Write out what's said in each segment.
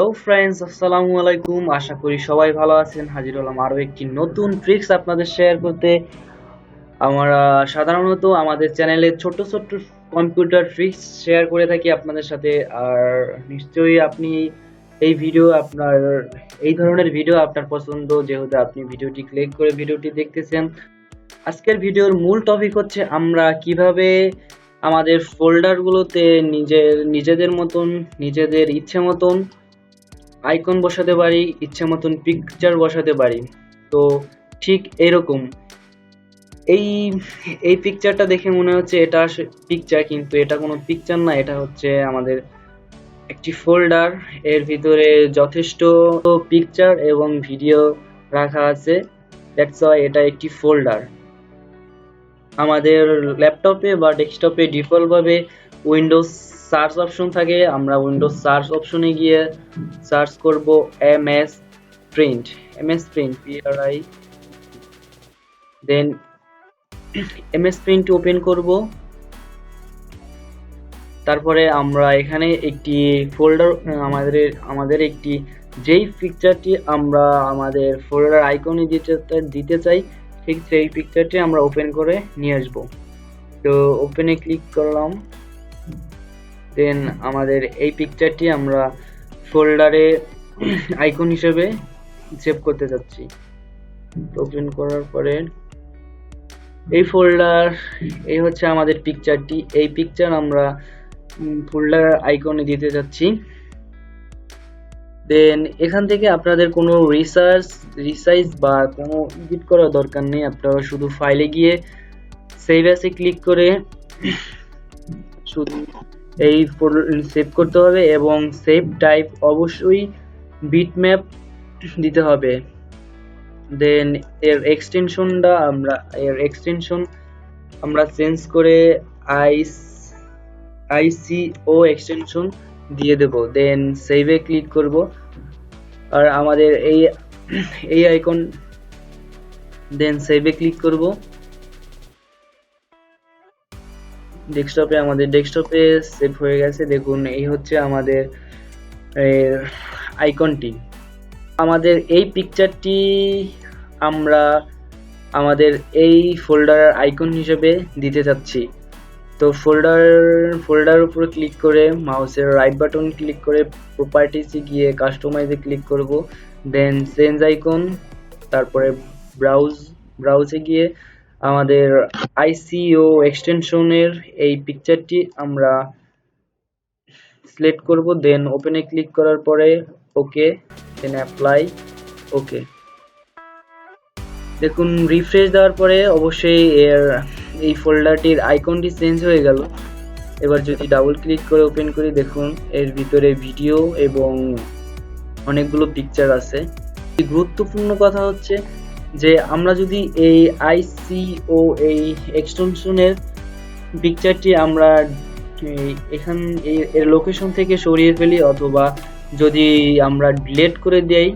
Hello friends, আসসালামু আলাইকুম। আশা করি সবাই ভালো আছেন। হাজির হলাম আরো একটি নতুন ট্রিক্স আপনাদের শেয়ার করতে। আমরা সাধারণত আমাদের চ্যানেলে ছোট ছোট কম্পিউটার ট্রিক্স শেয়ার করে থাকি আপনাদের সাথে। আর নিশ্চয়ই আপনি এই ধরনের ভিডিও আপনার পছন্দ, যেহেতু আপনি ভিডিওটি ক্লিক করে ভিডিওটি দেখতেছেন। আজকের ভিডিওর মূল টপিক হচ্ছে আমরা কিভাবে আমাদের ফোল্ডারগুলোতে নিজেদের মতন, নিজেদের ইচ্ছে মতন আইকন বসাতে পারি, ইচ্ছে মতন পিকচার বসাতে পারি। তো ঠিক এরকম এই এই পিকচারটা দেখে মনে হচ্ছে এটা পিকচার, কিন্তু এটা কোনো পিকচার না, এটা হচ্ছে আমাদের একটি ফোল্ডার। এর ভিতরে যথেষ্ট পিকচার এবং ভিডিও রাখা আছে। দ্যাটস ওয়াই এটা একটি ফোল্ডার। আমাদের ল্যাপটপে বা ডেস্কটপে ডিফল্ট ভাবে উইন্ডোজ সার্চ অপশন থাকে। আমরা উইন্ডোজ সার্চ অপশনে গিয়ে সার্চ করব এমএস প্রিন্ট, PRI, দেন এমএস প্রিন্ট ওপেন করব। তারপরে আমরা এখানে একটি ফোল্ডার, আমাদের একটি যেই পিকচারটি আমরা আমাদের ফোল্ডার আইকনে দিতে চাই, ঠিক সেই পিকচারটি আমরা ওপেন করে নিয়ে আসব। তো ওপেনে ক্লিক করলাম, দেন আমাদের এই পিকচারটি আমরা ফোল্ডারে আইকন হিসেবে সেভ করতে যাচ্ছি। ওপেন করার পরে এই হচ্ছে আমাদের পিকচারটি। এই পিকচার আমরা ফোল্ডার আইকনে দিতে যাচ্ছি। দেন এখান থেকে আপনাদের কোনো রিসাইজ বা কোনো এডিট করার দরকার নেই। আপনারা শুধু ফাইলে গিয়ে সেভ অ্যাসে ক্লিক করে শুধু এই সেভ করতে হবে, এবং সেভ টাইপ অবশ্যই বিটম্যাপ দিতে হবে। দেন এর এক্সটেনশন আমরা চেঞ্জ করে ICO এক্সটেনশন দিয়ে দেব। দেন সেভে ক্লিক করব। আর আমাদের এই আইকন, দেন সেভে ক্লিক করব। আমাদের ডেস্কটপে সেভ হয়ে গেছে। দেখুন, এই হচ্ছে আমাদের আইকনটি। আমাদের এই পিকচারটি আমরা আমাদের এই ফোল্ডার আইকন হিসেবে দিতে চাচ্ছি। তো ফোল্ডার উপর ক্লিক করে মাউসের রাইট বাটন ক্লিক করে প্রপার্টিসে গিয়ে কাস্টমাইজে ক্লিক করব। দেন চেঞ্জ আইকন, তারপরে ব্রাউজে গিয়ে আমাদের ICO এক্সটেনশনের এই পিকচারটি আমরা সিলেক্ট করব। দেন ওপেনে ক্লিক করার পরে ওকে, দেন অ্যাপ্লাই, ওকে। দেখুন, রিফ্রেশ দেওয়ার পরে অবশ্যই এই ফোল্ডারটির আইকনটি চেঞ্জ হয়ে গেল। এবার যদি ডাবল ক্লিক করে ওপেন করি, দেখুন এর ভিতরে ভিডিও এবং অনেকগুলো পিকচার আছে। গুরুত্বপূর্ণ কথা হচ্ছে যে আমরা যদি এই ICO এই এক্সটেনশনের পিকচারটি আমরা এর লোকেশন থেকে সরিয়ে ফেলি, অথবা যদি আমরা ডিলিট করে দেই,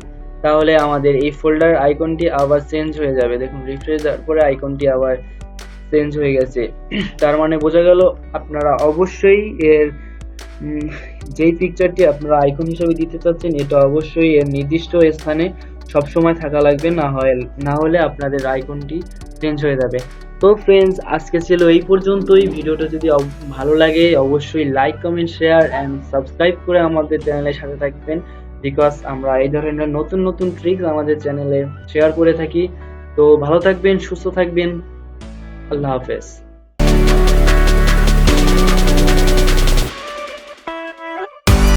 তাহলে আমাদের এই ফোল্ডার আইকনটি আবার চেঞ্জ হয়ে যাবে। দেখুন, রিফ্রেশ দেওয়ার পরে আইকনটি আবার চেঞ্জ হয়ে গেছে। তার মানে বোঝা গেল আপনারা অবশ্যই এর যেই পিকচারটি আপনারা আইকন হিসেবে দিতে চাচ্ছেন, এটা অবশ্যই এর নির্দিষ্ট স্থানে সবসময় থাকা লাগবে, না হলে আপনাদের আইকনটি চেঞ্জ হয়ে যাবে। তো ফ্রেন্ডস, আজকে ছিল এই পর্যন্তই। ভিডিওটা যদি ভালো লাগে অবশ্যই like, comment, share and subscribe করে আমাদের চ্যানেলের সাথে থাকবেন, বিকজ আমরা এই ধরনের নতুন নতুন ট্রিক্স আমাদের চ্যানেলে শেয়ার করে থাকি। তো ভালো থাকবেন, সুস্থ থাকবেন। আল্লাহ হাফেজ।